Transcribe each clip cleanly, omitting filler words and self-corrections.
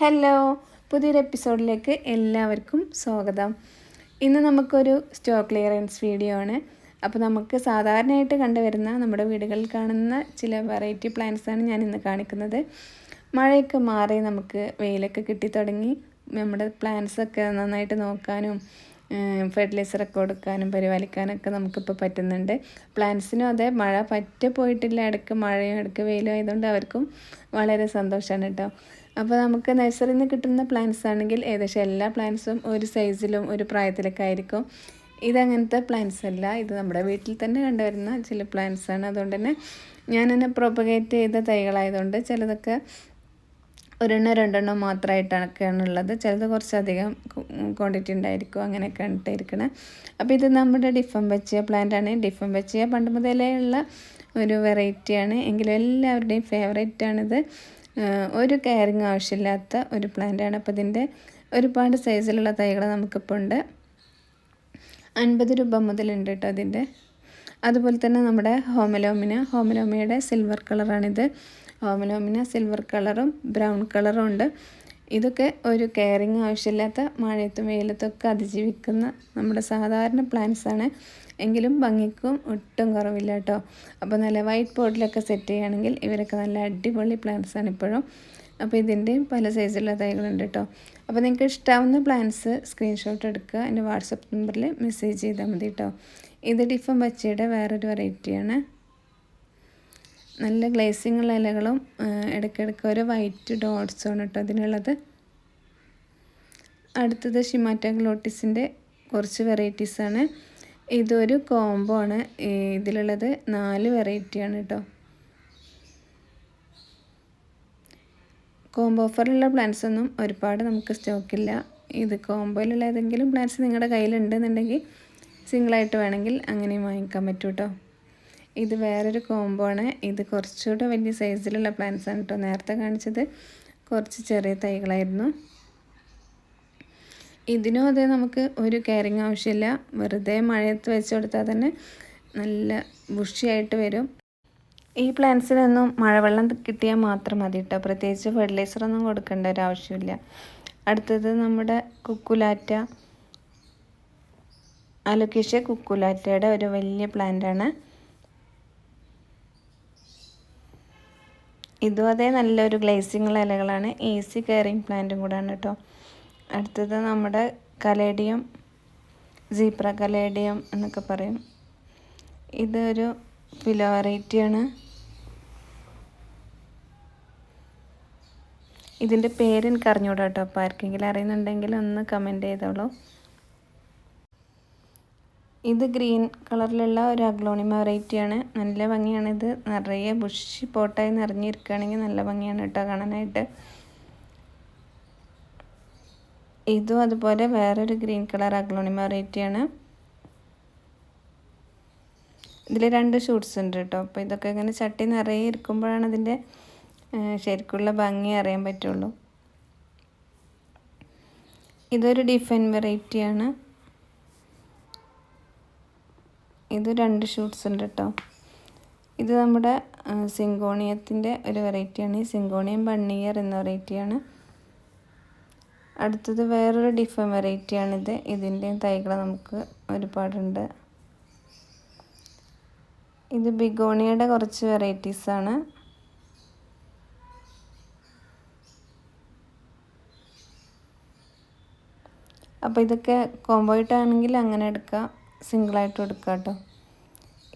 Hello, പുതിയൊരു എപ്പിസോഡിലേക്ക് എല്ലാവർക്കും സ്വാഗതം. ഇന്ന് നമുക്കൊരു സ്റ്റോക്ക് ക്ലിയറൻസ് വീഡിയോ ആണ്. അപ്പോൾ നമുക്ക് സാധാരണയായിട്ട് കണ്ടുവരുന്ന നമ്മുടെ വീടുകളിൽ കാണുന്ന ചില വെറൈറ്റി പ്ലാന്റ്സാണ് ഞാൻ ഇന്ന് കാണിക്കുന്നത്. മഴയൊക്കെ മാറി നമുക്ക് വെയിലൊക്കെ കിട്ടി തുടങ്ങി നമ്മുടെ പ്ലാന്റ്സൊക്കെ നന്നായിട്ട് നോക്കാനും ഫെർട്ടിലൈസറൊക്കെ കൊടുക്കാനും പരിപാലിക്കാനൊക്കെ നമുക്കിപ്പോൾ പറ്റുന്നുണ്ട്. പ്ലാന്റ്സിനും അതെ, മഴ പറ്റ പോയിട്ടില്ല, ഇടയ്ക്ക് മഴയും ഇടയ്ക്ക് വെയിലും ആയതുകൊണ്ട് അവർക്കും വളരെ സന്തോഷമാണ് കേട്ടോ. അപ്പോൾ നമുക്ക് നഴ്സറിയിൽ നിന്ന് കിട്ടുന്ന പ്ലാന്റ്സ് ആണെങ്കിൽ ഏകദേശം എല്ലാ പ്ലാന്റ്സും ഒരു സൈസിലും ഒരു പ്രായത്തിലൊക്കെ ആയിരിക്കും. ഇതങ്ങനത്തെ പ്ലാന്റ്സ് അല്ല, ഇത് നമ്മുടെ വീട്ടിൽ തന്നെ കണ്ടുവരുന്ന ചില പ്ലാന്റ്സ് ആണ്. അതുകൊണ്ട് തന്നെ ഞാൻ തന്നെ പ്രൊപ്പഗേറ്റ് ചെയ്ത തൈകളായതുകൊണ്ട് ചിലതൊക്കെ ഒരെണ്ണം രണ്ടെണ്ണം മാത്രമായിട്ടൊക്കെയാണ് ഉള്ളത്, ചിലത് കുറച്ചധികം ക്വാണ്ടിറ്റി ഉണ്ടായിരിക്കും, അങ്ങനെയൊക്കെ ഇട്ടിരിക്കണേ. അപ്പോൾ ഇത് നമ്മുടെ ഡിഫംബച്ചിയ പ്ലാന്റ് ആണ്. ഡിഫംബച്ചിയ പണ്ട് മുതലേ ഉള്ള ഒരു വെറൈറ്റിയാണ്, എങ്കിലും എല്ലാവരുടെയും ഫേവറേറ്റാണിത്. ഒരു കെയറിങ് ആവശ്യമില്ലാത്ത ഒരു പ്ലാന്റാണ്. അപ്പോൾ ഇതിൻ്റെ ഒരുപാട് സൈസിലുള്ള തൈകൾ നമുക്കിപ്പോൾ ഉണ്ട്. 50 രൂപ മുതലുണ്ട് കേട്ടോ അതിൻ്റെ. അതുപോലെ തന്നെ നമ്മുടെ ഹോമലോമിയുടെ സിൽവർ കളറാണിത്. ഹോമലോമിന സിൽവർ കളറും ബ്രൗൺ കളറും ഉണ്ട്. ഇതൊക്കെ ഒരു കെയറിങ് ആവശ്യമില്ലാത്ത മഴയത്തും വെയിലത്തൊക്കെ അതിജീവിക്കുന്ന നമ്മുടെ സാധാരണ പ്ലാന്റ്സാണ്, എങ്കിലും ഭംഗിക്കും ഒട്ടും കുറവില്ല കേട്ടോ. അപ്പോൾ നല്ല വൈറ്റ് പോട്ടിലൊക്കെ സെറ്റ് ചെയ്യുകയാണെങ്കിൽ ഇവരൊക്കെ നല്ല അടിപൊളി പ്ലാന്റ്സാണ് ഇപ്പോഴും. അപ്പോൾ ഇതിൻ്റെയും പല സൈസിലുള്ള തൈകളുണ്ട് കേട്ടോ. അപ്പോൾ നിങ്ങൾക്ക് ഇഷ്ടാവുന്ന പ്ലാന്റ്സ് സ്ക്രീൻഷോട്ട് എടുക്കുക, എൻ്റെ വാട്സപ്പ് നമ്പറിൽ മെസ്സേജ് ചെയ്താൽ മതി കേട്ടോ. ഇത് ഡിഫംബച്ചിയുടെ വേറൊരു വെറൈറ്റിയാണ്. നല്ല ഗ്ലേസിങ് ഉള്ള ഇലകളും ഇടയ്ക്കിടയ്ക്ക് ഒരു വൈറ്റ് ഡോട്ട്സുമാണ് കേട്ടോ അതിനുള്ളത്. അടുത്തത് ഷിമാറ്റ ഗ്ലോട്ടിസിൻ്റെ കുറച്ച് വെറൈറ്റീസാണ്. ഇതൊരു കോംബോ ആണ്. ഇതിലുള്ളത് 4 വെറൈറ്റിയാണ് കേട്ടോ. കോംബോ ഓഫറിലുള്ള പ്ലാന്റ്സ് ഒന്നും ഒരുപാട് നമുക്ക് സ്റ്റോക്കില്ല. ഇത് കോംബോയിലുള്ള ഏതെങ്കിലും പ്ലാന്റ്സ് നിങ്ങളുടെ കയ്യിലുണ്ടെന്നുണ്ടെങ്കിൽ സിംഗിളായിട്ട് വേണമെങ്കിൽ അങ്ങനെയും വാങ്ങിക്കാൻ പറ്റും കേട്ടോ. ഇത് വേറൊരു കോംബോ ആണ്. ഇത് കുറച്ചുകൂടെ വലിയ സൈസിലുള്ള പ്ലാന്റ്സ് ആണ് കേട്ടോ. നേരത്തെ കാണിച്ചത് കുറച്ച് ചെറിയ തൈകളായിരുന്നു. ഇതിനും അതേ, നമുക്ക് ഒരു കെയറിങ് ആവശ്യമില്ല, വെറുതെ മഴയത്ത് വെച്ച് കൊടുത്താൽ തന്നെ നല്ല ബുഷിയായിട്ട് വരും. ഈ പ്ലാന്റ്സിനൊന്നും മഴവെള്ളം കിട്ടിയാൽ മാത്രം മതി കേട്ടോ, പ്രത്യേകിച്ച് ഫെർട്ടിലൈസറൊന്നും കൊടുക്കേണ്ട ഒരു ആവശ്യമില്ല. അടുത്തത് നമ്മുടെ കുക്കുലാറ്റ, അലോക്കേഷ്യ കുക്കുലാറ്റയുടെ ഒരു വലിയ പ്ലാന്റാണ്. ഇതും അതേ, നല്ലൊരു ഗ്ലേസിങ്ങുള്ള ഇലകളാണ്, ഈസി കെയറിങ് പ്ലാന്റും കൂടാണ് കേട്ടോ. അടുത്തത് നമ്മുടെ കലേഡിയം, സീബ്ര കലേഡിയം എന്നൊക്കെ പറയും. ഇതൊരു ഫിലോ വെറൈറ്റിയാണ്. ഇതിൻ്റെ പേര് എനിക്ക് അറിഞ്ഞൂടാ കേട്ടോ, അപ്പോൾ ആർക്കെങ്കിലും അറിയുന്നുണ്ടെങ്കിൽ ഒന്ന് കമൻറ്റ് ചെയ്തോളൂ. ഇത് ഗ്രീൻ കളറിലുള്ള ഒരു അഗ്ലോണിമ വെറൈറ്റിയാണ്. നല്ല ഭംഗിയാണ്. ഇത് നിറയെ ബുഷി പോട്ടായി നിറഞ്ഞിരിക്കുകയാണെങ്കിൽ നല്ല ഭംഗിയാണ് കേട്ടോ കാണാനായിട്ട്. ഇതും അതുപോലെ വേറൊരു ഗ്രീൻ കളർ അഗ്ലോണിമ വെറൈറ്റിയാണ്. ഇതിൽ 2 ഷൂട്ട്സ് ഉണ്ട് കേട്ടോ. അപ്പോൾ ഇതൊക്കെ ഇങ്ങനെ ചട്ടി നിറയെ ഇരിക്കുമ്പോഴാണ് അതിൻ്റെ ശരിക്കുള്ള ഭംഗി അറിയാൻ പറ്റുള്ളൂ. ഇതൊരു ഡിഫൈൻ വെറൈറ്റിയാണ്. ഇത് 2 ഷൂട്ട്സ് ഉണ്ട് കേട്ടോ. ഇത് നമ്മുടെ സിങ്കോണിയത്തിൻ്റെ ഒരു വെറൈറ്റിയാണ്. ഈ സിങ്കോണിയം ബണ്ണിയർ എന്ന വെറൈറ്റിയാണ്. അടുത്തത് വേറൊരു ഡിഫൈൻ വെറൈറ്റിയാണിത്. ഇതിൻ്റെയും തൈകൾ നമുക്ക് ഒരുപാടുണ്ട്. ഇത് ബിഗോണിയയുടെ കുറച്ച് വെറൈറ്റീസാണ്. അപ്പോൾ ഇതൊക്കെ കോംബോയിട്ടാണെങ്കിൽ അങ്ങനെ എടുക്കാം, സിംഗിളായിട്ടും എടുക്കാം കേട്ടോ.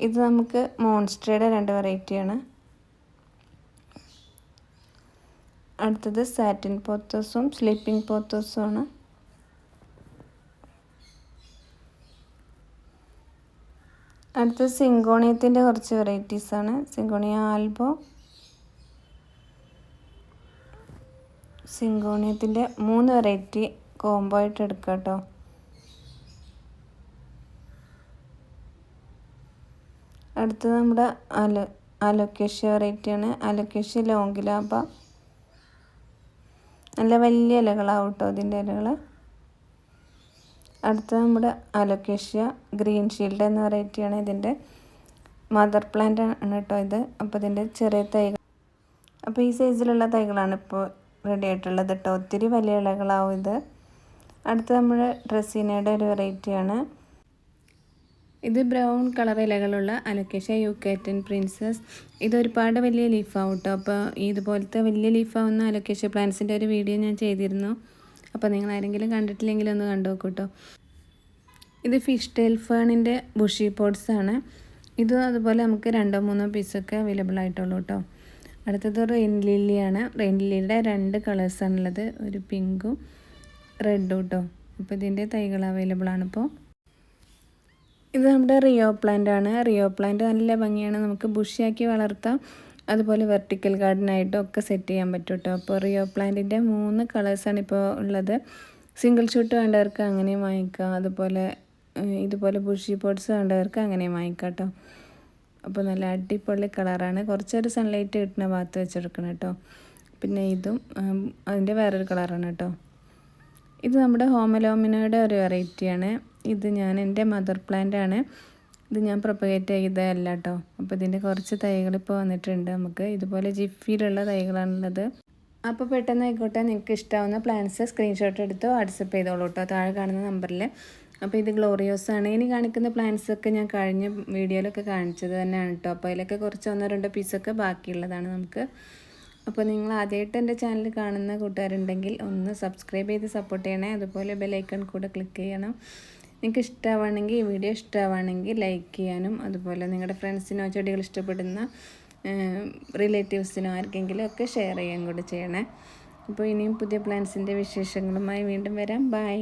ഇത് നമുക്ക് മോൺസ്റ്ററയുടെ 2 വെറൈറ്റിയാണ്. അടുത്തത് സാറ്റിൻ പോത്തോസും സ്ലീപ്പിംഗ് പോത്തോസും ആണ്. അടുത്തത് സിങ്കോണിയത്തിൻ്റെ കുറച്ച് വെറൈറ്റീസാണ്. സിങ്കോണിയ ആൽബോ, സിങ്കോണിയത്തിൻ്റെ 3 വെറൈറ്റി കോംബോ ആയിട്ട് എടുക്കാം കേട്ടോ. അടുത്തത് നമ്മുടെ അലോക്കേഷ്യ വെറൈറ്റിയാണ്. അലോക്കേഷ്യ ലോംഗിലാബ. നല്ല വലിയ ഇലകളാവും കേട്ടോ അതിൻ്റെ ഇലകൾ. അടുത്തത് നമ്മുടെ അലോക്കേഷ്യ ഗ്രീൻ ഷീൽഡ് എന്ന വെറൈറ്റിയാണ്. ഇതിൻ്റെ മദർ പ്ലാന്റ് ആണ് കേട്ടോ ഇത്. അപ്പോൾ ഇതിൻ്റെ ചെറിയ തൈകൾ, അപ്പോൾ ഈ സൈസിലുള്ള തൈകളാണ് ഇപ്പോൾ റെഡി ആയിട്ടുള്ളത് കേട്ടോ. ഒത്തിരി വലിയ ഇലകളാവും ഇത്. അടുത്ത നമ്മുടെ ഡ്രസ്സീനയുടെ ഒരു വെറൈറ്റിയാണ്. ഇത് ബ്രൗൺ കളർ ഇലകളുള്ള അലോക്കേഷ്യ യൂക്കാറ്റൻ പ്രിൻസസ്. ഇതൊരുപാട് വലിയ ലീഫാവും കേട്ടോ. അപ്പോൾ ഇതുപോലത്തെ വലിയ ലീഫാവുന്ന അലോക്കേഷ്യ പ്ലാന്റ്സിൻ്റെ ഒരു വീഡിയോ ഞാൻ ചെയ്തിരുന്നു. അപ്പോൾ നിങ്ങൾ ആരെങ്കിലും കണ്ടിട്ടില്ലെങ്കിൽ ഒന്ന് കണ്ടു നോക്കൂ കേട്ടോ. ഇത് ഫിഷ് ടെയിൽ ഫേണിൻ്റെ ബുഷി പോട്ട്സ് ആണ്. ഇതും അതുപോലെ നമുക്ക് 2-3 പീസൊക്കെ അവൈലബിൾ ആയിട്ടുള്ളൂ കേട്ടോ. അടുത്തത് റെയിൻ ലില്ലിയാണ്. റെയിൻ ലില്ലിയുടെ 2 കളേഴ്സാണുള്ളത്, ഒരു പിങ്കും റെഡും കേട്ടോ. അപ്പോൾ ഇതിൻ്റെ തൈകൾ അവൈലബിൾ ആണിപ്പോൾ. ഇത് നമ്മുടെ റിയോ പ്ലാന്റ് ആണ്. റിയോ പ്ലാന്റ് നല്ല ഭംഗിയാണ്, നമുക്ക് ബുഷിയാക്കി വളർത്താം. അതുപോലെ വെർട്ടിക്കൽ ഗാർഡനായിട്ടും ഒക്കെ സെറ്റ് ചെയ്യാൻ പറ്റും കേട്ടോ. അപ്പോൾ റിയോ പ്ലാന്റിൻ്റെ 3 കളേഴ്സാണ് ഇപ്പോൾ ഉള്ളത്. സിംഗിൾ ഷൂട്ട് വേണ്ടവർക്ക് അങ്ങനെയും വാങ്ങിക്കാം, അതുപോലെ ഇതുപോലെ ബുഷി പോട്ട്സ് വേണ്ടവർക്ക് അങ്ങനെയും വാങ്ങിക്കാം കേട്ടോ. അപ്പോൾ നല്ല അടിപൊളി കളറാണ്. കുറച്ചൊരു സൺലൈറ്റ് കിട്ടുന്ന ഭാഗത്ത് വെച്ചെടുക്കണം കേട്ടോ. പിന്നെ ഇതും അതിൻ്റെ വേറൊരു കളറാണ് കേട്ടോ. ഇത് നമ്മുടെ ഹോമലോമിനയുടെ ഒരു വെറൈറ്റിയാണ്. ഇത് എൻ്റെ മദർ പ്ലാന്റ് ആണ്. ഇത് ഞാൻ പ്രൊപ്പഗേറ്റ് ചെയ്തതല്ല കേട്ടോ. അപ്പോൾ ഇതിൻ്റെ കുറച്ച് തൈകൾ ഇപ്പോൾ വന്നിട്ടുണ്ട്. നമുക്ക് ഇതുപോലെ ജിഫിയിലുള്ള തൈകളാണുള്ളത്. അപ്പോൾ പെട്ടെന്ന് ആയിക്കോട്ടെ, നിങ്ങൾക്ക് ഇഷ്ടമാവുന്ന പ്ലാന്റ്സ് സ്ക്രീൻഷോട്ട് എടുത്ത് വാട്സപ്പ് ചെയ്തോളൂ കേട്ടോ, താഴെ കാണുന്ന നമ്പറിൽ. അപ്പോൾ ഇത് ഗ്ലോറിയോസ് ആണ്. ഇനി കാണിക്കുന്ന പ്ലാന്റ്സൊക്കെ ഞാൻ കഴിഞ്ഞ വീഡിയോയിലൊക്കെ കാണിച്ചത് തന്നെയാണ് കേട്ടോ. അപ്പോൾ അതിലൊക്കെ കുറച്ച് 1-2 പീസൊക്കെ ബാക്കിയുള്ളതാണ് നമുക്ക്. അപ്പോൾ നിങ്ങൾ ആദ്യമായിട്ട് എൻ്റെ ചാനൽ കാണുന്ന കൂട്ടുകാരുണ്ടെങ്കിൽ ഒന്ന് സബ്സ്ക്രൈബ് ചെയ്ത് സപ്പോർട്ട് ചെയ്യണേ. അതുപോലെ ബെല്ലൈക്കൺ കൂടെ ക്ലിക്ക് ചെയ്യണം. നിങ്ങൾക്ക് ഇഷ്ടമാവുകയാണെങ്കിൽ, ഈ വീഡിയോ ഇഷ്ടമാവുകയാണെങ്കിൽ ലൈക്ക് ചെയ്യാനും, അതുപോലെ നിങ്ങളുടെ ഫ്രണ്ട്സിനോ ചെടികൾ ഇഷ്ടപ്പെടുന്ന റിലേറ്റീവ്സിനോ ആർക്കെങ്കിലും ഒക്കെ ഷെയർ ചെയ്യാൻ കൂടെ ചെയ്യണേ. അപ്പോൾ ഇനിയും പുതിയ പ്ലാന്റ്സിൻ്റെ വിശേഷങ്ങളുമായി വീണ്ടും വരാം. ബൈ.